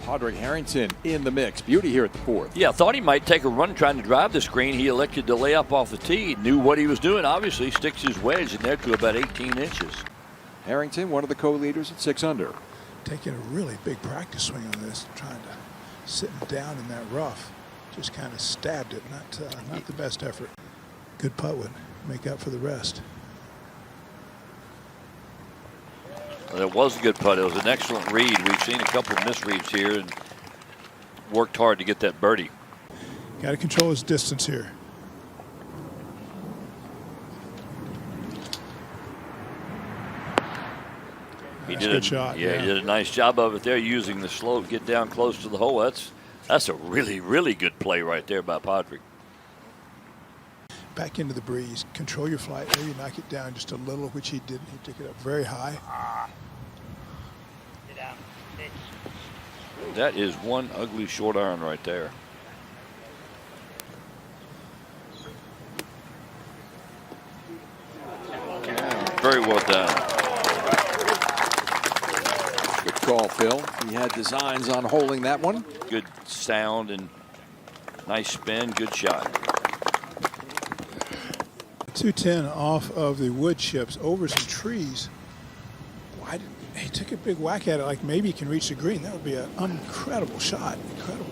Padraig Harrington in the mix. Beauty here at the fourth. Yeah, thought he might take a run trying to drive this green. He elected to lay up off the tee. Knew what he was doing. Obviously, sticks his wedge in there to about 18 inches. Harrington, one of the co-leaders at 6 under. Taking a really big practice swing on this, trying to sit down in that rough. Just kind of stabbed it. Not the best effort. Good putt would make up for the rest. Well, it was a good putt. It was an excellent read. We've seen a couple of misreads here and worked hard to get that birdie. Got to control his distance here. He That's did a good shot. Yeah, he did a nice job of it there, using the slope to get down close to the hole. That's a really, really good play right there by Padraig. Back into the breeze. Control your flight. Maybe knock it down just a little, which he didn't. He took it up very high. That is one ugly short iron right there. Very well done. Good call, Phil. He had designs on holding that one. Good sound and nice spin. Good shot. 210 off of the wood chips over some trees. He took a big whack at it, like maybe he can reach the green. That would be an incredible shot. Incredible.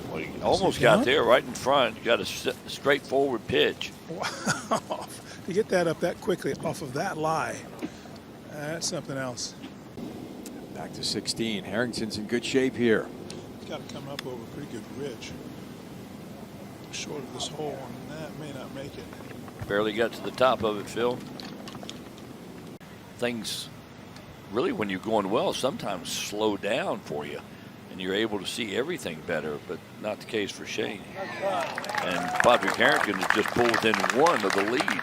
Well, he almost got there right in front. Got a straightforward pitch. Wow. To get that up that quickly off of that lie, that's something else. Back to 16. Harrington's in good shape here. He's got to come up over a pretty good ridge. Short of this hole, and that may not make it. Barely got to the top of it, Phil. Things really, when you're going well, sometimes slow down for you, and you're able to see everything better, but not the case for Shane. And Padraig Harrington has just pulled within one of the lead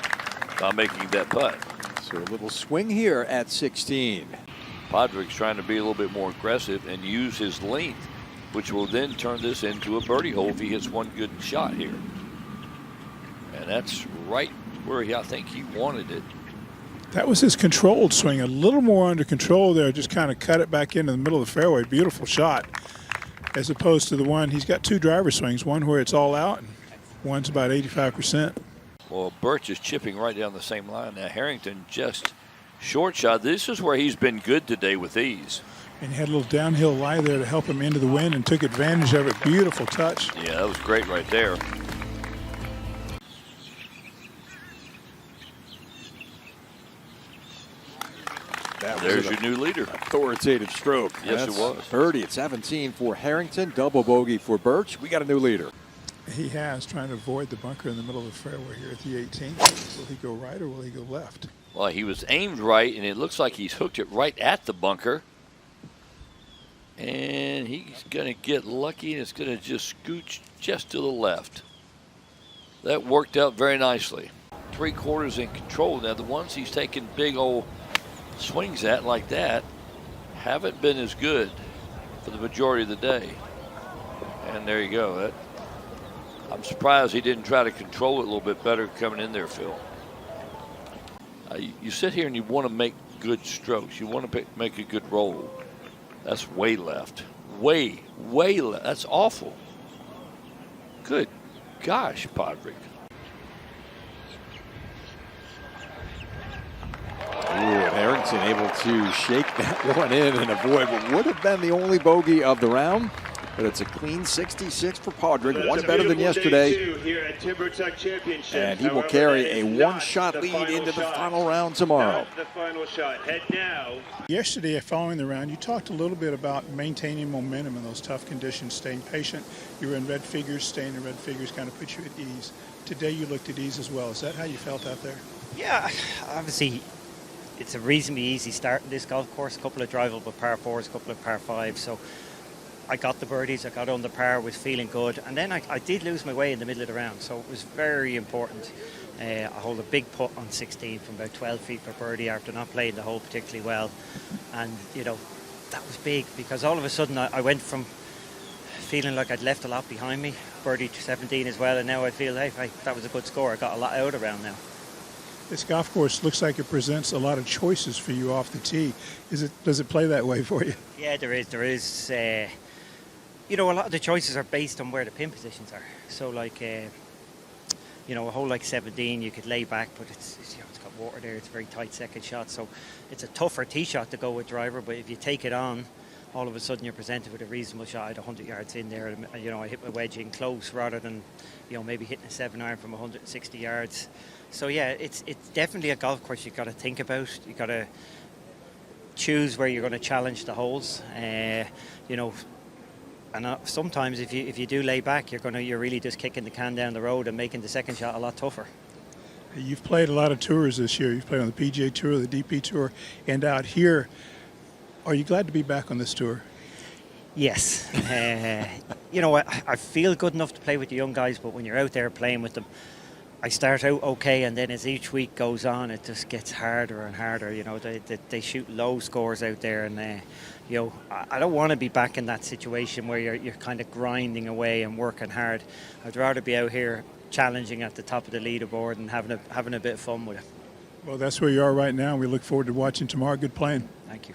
by making that putt. So a little swing here at 16. Padraig's trying to be a little bit more aggressive and use his length, which will then turn this into a birdie hole if he hits one good shot here. And that's right where I think he wanted it. That was his controlled swing, a little more under control there, just kind of cut it back into the middle of the fairway. Beautiful shot, as opposed to the one, he's got two driver swings, one where it's all out and one's about 85%. Well, Birch is chipping right down the same line. Now Harrington just short shot. This is where he's been good today with these. And he had a little downhill lie there to help him into the wind and took advantage of it. Beautiful touch. Yeah, that was great right there. There's your new leader. Authoritative stroke. Yes, it was. Birdie at 17 for Harrington. Double bogey for Birch. We got a new leader. He has, trying to avoid the bunker in the middle of the fairway here at the 18th. Will he go right or will he go left? Well, he was aimed right, and it looks like he's hooked it right at the bunker. And he's going to get lucky, and it's going to just scooch just to the left. That worked out very nicely. 3/4 in control. Now, the ones he's taking big old swings at like that haven't been as good for the majority of the day. And there you go. I'm surprised he didn't try to control it a little bit better coming in there, Phil. You sit here and you want to make good strokes. You want to make a good roll. That's way left. Way left. That's awful. Good gosh, Padraig. Harrington able to shake that one in and avoid what would have been the only bogey of the round. But it's a clean 66 for Padraig, one better than yesterday. Here at TimberTech Championship. And he will carry a one-shot lead into the final round tomorrow. The final shot. Head now. Yesterday, following the round, you talked a little bit about maintaining momentum in those tough conditions, staying patient. You were in red figures, staying in red figures kind of put you at ease. Today, you looked at ease as well. Is that how you felt out there? Yeah, obviously, it's a reasonably easy start in this golf course. A couple of drivable par 4s, a couple of par 5s. So I got the birdies, I got on the par, was feeling good. And then I did lose my way in the middle of the round. So it was very important. I hold a big putt on 16 from about 12 feet for birdie after not playing the hole particularly well. And, you know, that was big because all of a sudden I went from feeling like I'd left a lot behind me, birdie 17 as well, and now I feel, hey, that was a good score. I got a lot out around now. This golf course looks like it presents a lot of choices for you off the tee. Does it play that way for you? Yeah, there is. You know, a lot of the choices are based on where the pin positions are. So, like, you know, a hole like 17, you could lay back, but it's you know, it's got water there. It's a very tight second shot, so it's a tougher tee shot to go with driver. But if you take it on, all of a sudden you're presented with a reasonable shot at 100 yards in there. And, you know, I hit my wedge in close rather than, you know, maybe hitting a 7-iron from 160 yards. So yeah, it's definitely a golf course you've got to think about. You've got to choose where you're going to challenge the holes. You know. And sometimes if you do lay back, you're really just kicking the can down the road and making the second shot a lot tougher. You've played a lot of tours this year. You've played on the PGA Tour, the DP Tour, and out here. Are you glad to be back on this tour? Yes. You know, I feel good enough to play with the young guys, but when you're out there playing with them, I start out okay, and then as each week goes on, it just gets harder and harder. You know, they shoot low scores out there, and you know, I don't want to be back in that situation where you're kind of grinding away and working hard. I'd rather be out here challenging at the top of the leaderboard and having a bit of fun with it. Well, that's where you are right now. We look forward to watching tomorrow. Good playing. Thank you.